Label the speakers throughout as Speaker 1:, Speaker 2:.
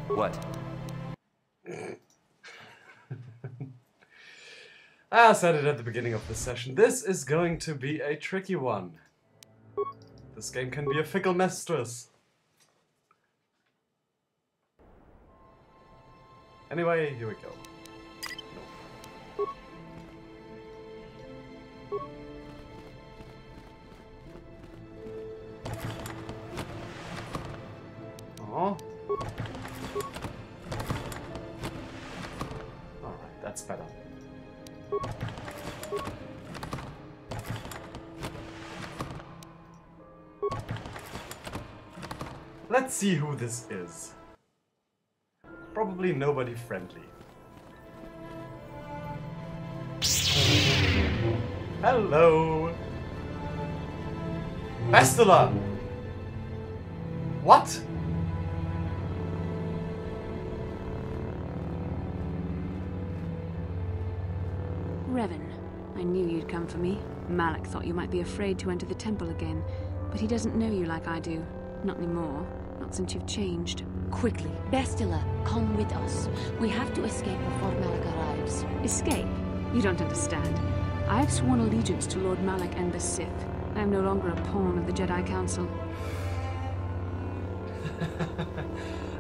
Speaker 1: What?
Speaker 2: I said it at the beginning of the session. This is going to be a tricky one. This game can be a fickle mistress. Anyway, here we go. Oh. Alright, that's better. Let's see who this is. Probably nobody friendly. Hello! Bastila! What?
Speaker 3: Revan, I knew you'd come for me. Malak thought you might be afraid to enter the temple again, but he doesn't know you like I do. Not anymore. Not since you've changed.
Speaker 4: Quickly, Bastila, come with us. We have to escape before Malak arrives.
Speaker 3: Escape? You don't understand. I have sworn allegiance to Lord Malak and the Sith. I am no longer a pawn of the Jedi Council.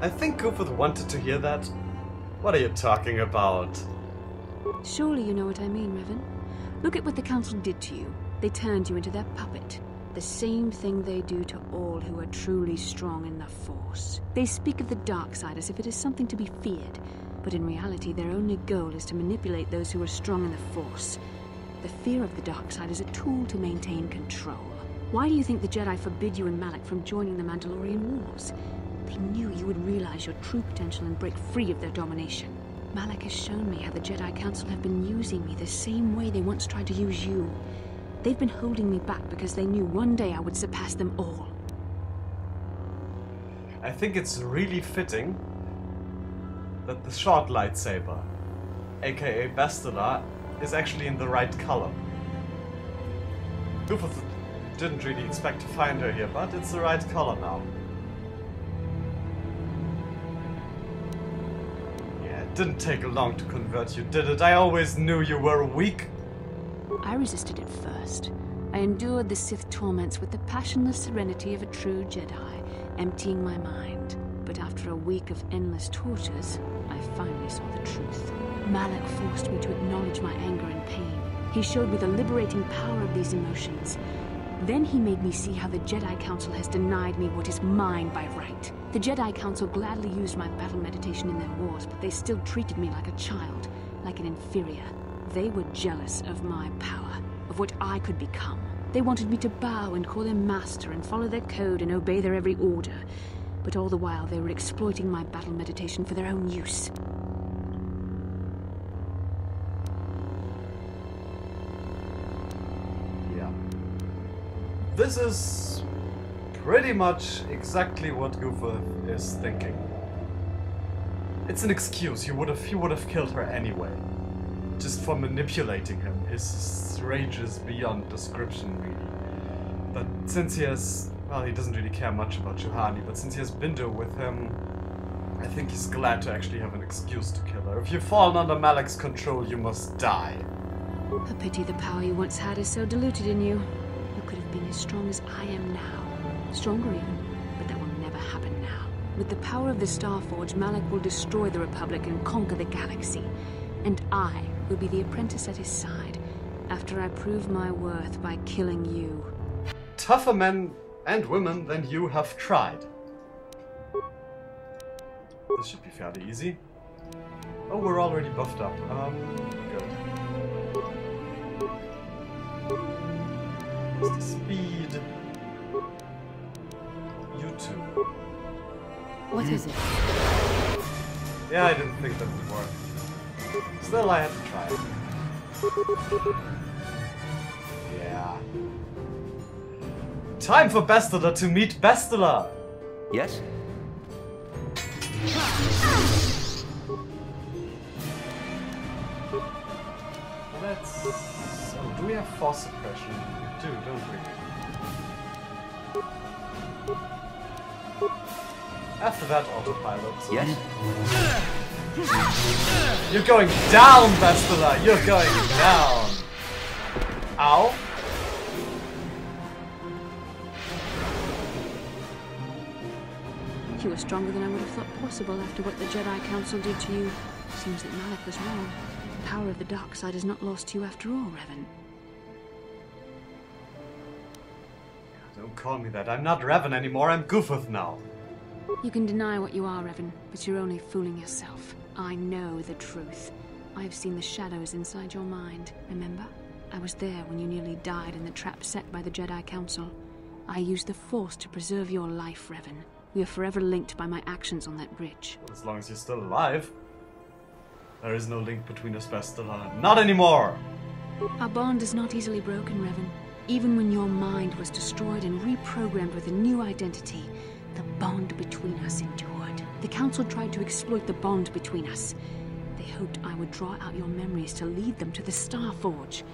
Speaker 2: I think Goofus wanted to hear that. What are you talking about?
Speaker 3: Surely you know what I mean, Revan. Look at what the Council did to you. They turned you into their puppet. The same thing they do to all who are truly strong in the Force. They speak of the dark side as if it is something to be feared, but in reality their only goal is to manipulate those who are strong in the Force. The fear of the dark side is a tool to maintain control. Why do you think the Jedi forbid you and Malak from joining the Mandalorian Wars? They knew you would realize your true potential and break free of their domination. Malak has shown me how the Jedi Council have been using me the same way they once tried to use you. They've been holding me back because they knew one day I would surpass them all.
Speaker 2: I think it's really fitting that the short lightsaber, aka Bastila, is actually in the right color. Goofus didn't really expect to find her here, but it's the right color now. Yeah, it didn't take long to convert you, did it? I always knew you were weak.
Speaker 3: I resisted at first. I endured the Sith torments with the passionless serenity of a true Jedi, emptying my mind. But after a week of endless tortures, I finally saw the truth. Malak forced me to acknowledge my anger and pain. He showed me the liberating power of these emotions. Then he made me see how the Jedi Council has denied me what is mine by right. The Jedi Council gladly used my battle meditation in their wars, but they still treated me like a child, like an inferior. They were jealous of my power, of what I could become. They wanted me to bow and call them master and follow their code and obey their every order. But all the while they were exploiting my battle meditation for their own use.
Speaker 2: Yeah. This is pretty much exactly what Goofus is thinking. It's an excuse. He would have killed her anyway. Just for manipulating him. His rage is beyond description, really. But since he has... well, he doesn't really care much about Juhani, but since he has Bindo with him, I think he's glad to actually have an excuse to kill her. If you've fallen under Malak's control, you must die.
Speaker 3: A pity the power you once had is so diluted in you. You could have been as strong as I am now. Stronger even, but that will never happen now. With the power of the Starforge, Malak will destroy the Republic and conquer the galaxy. And I will be the apprentice at his side, after I prove my worth by killing you.
Speaker 2: Tougher men and women than you have tried. This should be fairly easy. Oh, we're already buffed up. Good. What's the speed? You too.
Speaker 4: What is it?
Speaker 2: Yeah, I didn't think that would work. Still, I had to try it. Yeah. Time for Bastila to meet Bastila!
Speaker 1: Yes?
Speaker 2: Let's... oh, do we have force suppression? We do, don't we? After that, autopilot. So.
Speaker 1: Yes?
Speaker 2: You're going down, Bastila! You're going down! Ow!
Speaker 3: You were stronger than I would have thought possible after what the Jedi Council did to you. Seems that Malak was wrong. The power of the dark side is not lost to you after all, Revan.
Speaker 2: Don't call me that. I'm not Revan anymore. I'm Gufuth now.
Speaker 3: You can deny what you are, Revan, but you're only fooling yourself. I know the truth. I've seen the shadows inside your mind, remember? I was there when you nearly died in the trap set by the Jedi Council. I used the Force to preserve your life, Revan. We are forever linked by my actions on that bridge.
Speaker 2: As long as you're still alive. There is no link between us, Bastila. Not anymore!
Speaker 3: Our bond is not easily broken, Revan. Even when your mind was destroyed and reprogrammed with a new identity, the bond between us endured. The Council tried to exploit the bond between us. They hoped I would draw out your memories to lead them to the Star Forge.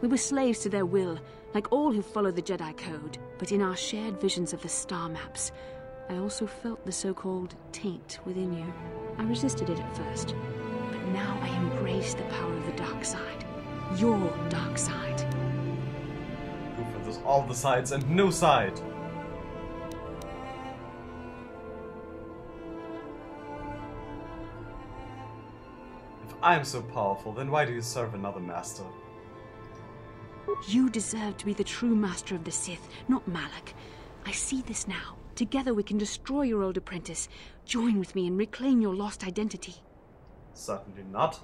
Speaker 3: We were slaves to their will, like all who follow the Jedi Code. But in our shared visions of the star maps, I also felt the so-called taint within you. I resisted it at first, but now I embrace the power of the dark side. Your dark side.
Speaker 2: There's all the sides and no side. If I'm so powerful, then why do you serve another master?
Speaker 3: You deserve to be the true master of the Sith, not Malak. I see this now. Together we can destroy your old apprentice. Join with me and reclaim your lost identity.
Speaker 2: Certainly not.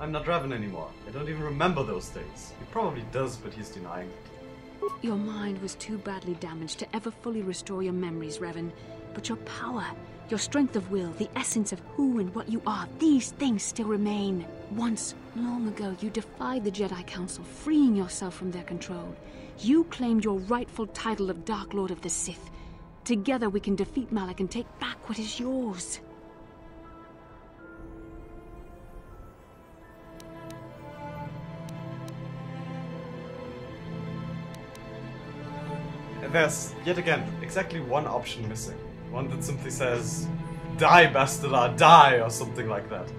Speaker 2: I'm not Revan anymore. I don't even remember those days. He probably does, but he's denying it.
Speaker 3: Your mind was too badly damaged to ever fully restore your memories, Revan. But your power, your strength of will, the essence of who and what you are, these things still remain. Once, long ago, you defied the Jedi Council, freeing yourself from their control. You claimed your rightful title of Dark Lord of the Sith. Together we can defeat Malak and take back what is yours.
Speaker 2: There's, yet again, exactly one option missing. One that simply says, die, Bastila, die, or something like that.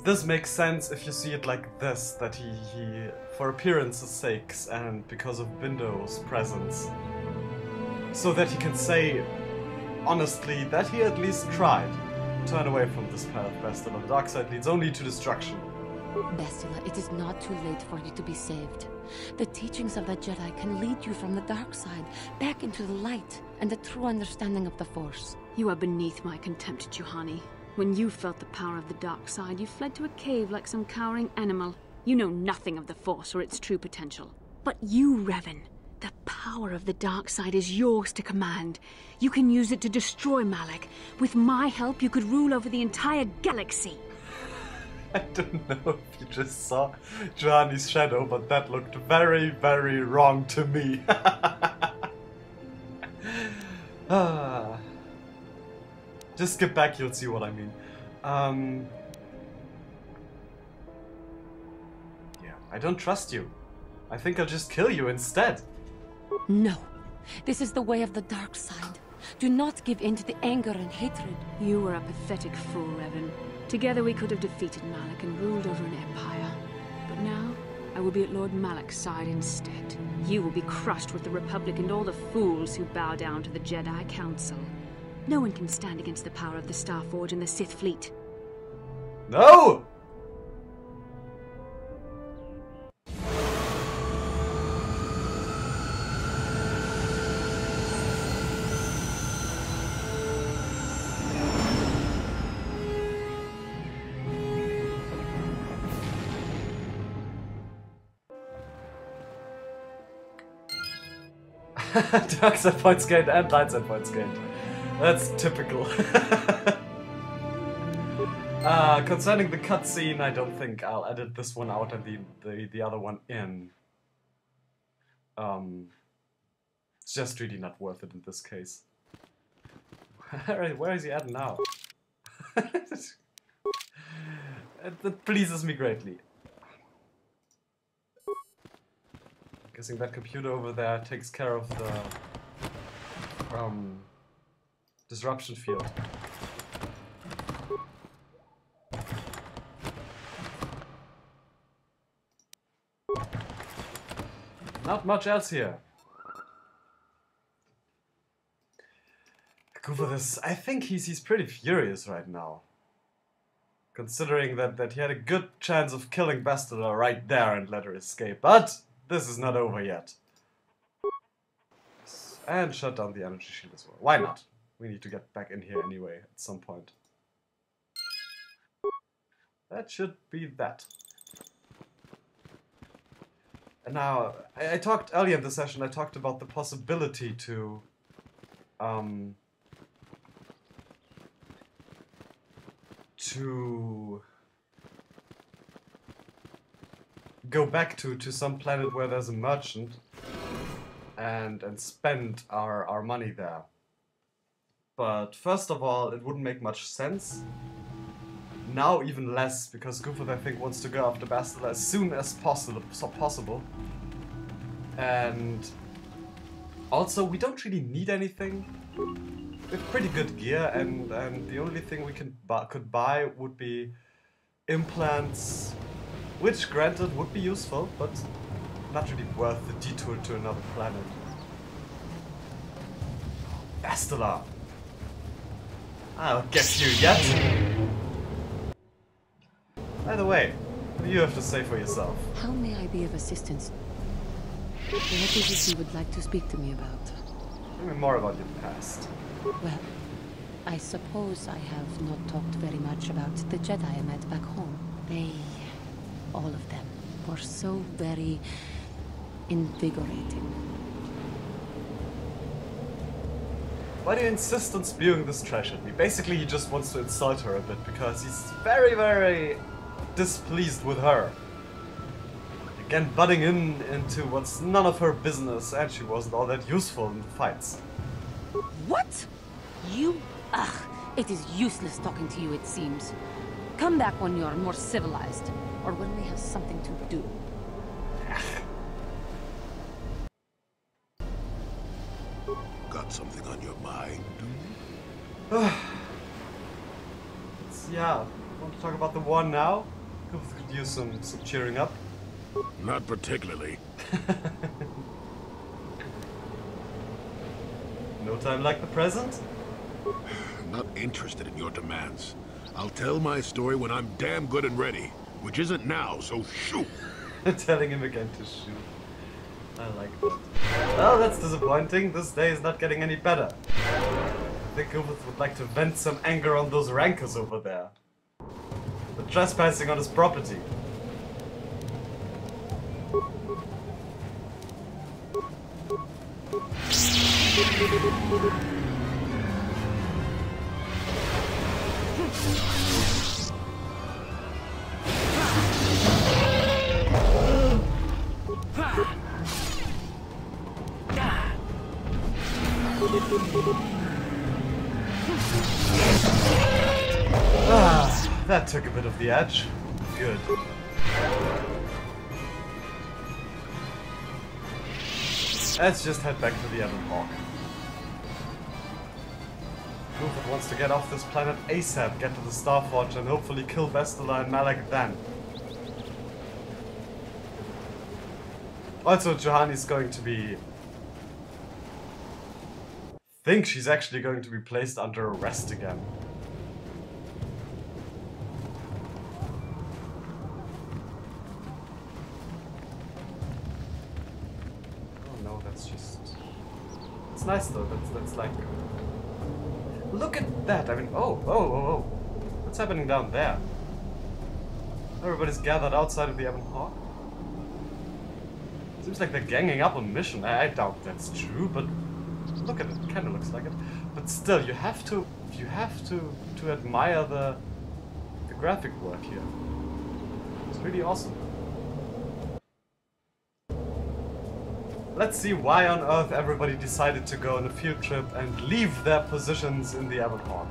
Speaker 2: This makes sense if you see it like this, that he for appearance's sakes and because of Bindo's presence, so that he can say, honestly, that he at least tried. Turn away from this path, Bastila. The dark side leads only to destruction.
Speaker 4: Bastila, it is not too late for you to be saved. The teachings of the Jedi can lead you from the dark side, back into the light, and the true understanding of the Force.
Speaker 3: You are beneath my contempt, Juhani. When you felt the power of the dark side, you fled to a cave like some cowering animal. You know nothing of the Force or its true potential. But you, Revan, the power of the dark side is yours to command. You can use it to destroy Malak. With my help, you could rule over the entire galaxy.
Speaker 2: I don't know if you just saw Juhani's shadow, but that looked very, very wrong to me. Just skip back, you'll see what I mean. Yeah, I don't trust you. I think I'll just kill you instead.
Speaker 4: No. This is the way of the dark side. Do not give in to the anger and hatred.
Speaker 3: You were a pathetic fool, Revan. Together we could have defeated Malak and ruled over an empire. But now, I will be at Lord Malak's side instead. You will be crushed with the Republic and all the fools who bow down to the Jedi Council. No one can stand against the power of the Star Forge and the Sith fleet.
Speaker 2: No! Dark side points gained and light side points gained. That's typical. Concerning the cutscene, I don't think I'll edit this one out and the other one in. It's just really not worth it in this case. Where is he at now? That pleases me greatly. Guessing that computer over there takes care of the disruption field. Not much else here. Go for this. I think he's pretty furious right now. Considering that he had a good chance of killing Bastila right there and let her escape. But this is not over yet. And shut down the energy shield as well. Why not? We need to get back in here anyway at some point. That should be that. And now, I talked earlier in the session, I talked about the possibility to go back to some planet where there's a merchant and spend our money there. But first of all, it wouldn't make much sense. Now even less, because Goofus, I think, wants to go after Bastila as soon as possible. And also, we don't really need anything. We have pretty good gear, and the only thing we could buy would be implants, which, granted, would be useful, but not really worth the detour to another planet. Bastila! I'll get you yet! By the way, what do you have to say for yourself?
Speaker 4: How may I be of assistance? What is it you would like to speak to me about?
Speaker 2: Tell me more about your past.
Speaker 4: Well, I suppose I have not talked very much about the Jedi I met back home. They, all of them, were so very invigorating.
Speaker 2: Why do you insist on spewing this trash at me? Basically, he just wants to insult her a bit because he's very, very displeased with her. Again, butting into what's none of her business, and she wasn't all that useful in the fights.
Speaker 4: What? You? Ugh, it is useless talking to you, it seems. Come back when you're more civilized, or when we have something to do.
Speaker 1: Got something on your mind?
Speaker 2: Yeah, want to talk about the war now? Could use some cheering up.
Speaker 1: Not particularly.
Speaker 2: No time like the present?
Speaker 1: Not interested in your demands. I'll tell my story when I'm damn good and ready, which isn't now, so shoot!
Speaker 2: Telling him again to shoot. I like that. Well, that's disappointing. This day is not getting any better. I think Goofus would like to vent some anger on those rankers over there. They're trespassing on his property. That took a bit of the edge. Good. Let's just head back to the Ebon Hawk. Goofus wants to get off this planet ASAP, get to the Starforge, and hopefully kill Bastila and Malak then. Also, Juhani's going to be... I think she's actually going to be placed under arrest again. Oh no, that's just... It's nice though, that's like... Look at that! I mean, oh. What's happening down there? Everybody's gathered outside of the Ebon Hawk. Seems like they're ganging up on mission. I doubt that's true, but look at it. It kind of looks like it. But still, you have to admire the graphic work here. It's really awesome. Let's see why on earth everybody decided to go on a field trip and leave their positions in the Ebon Hawk.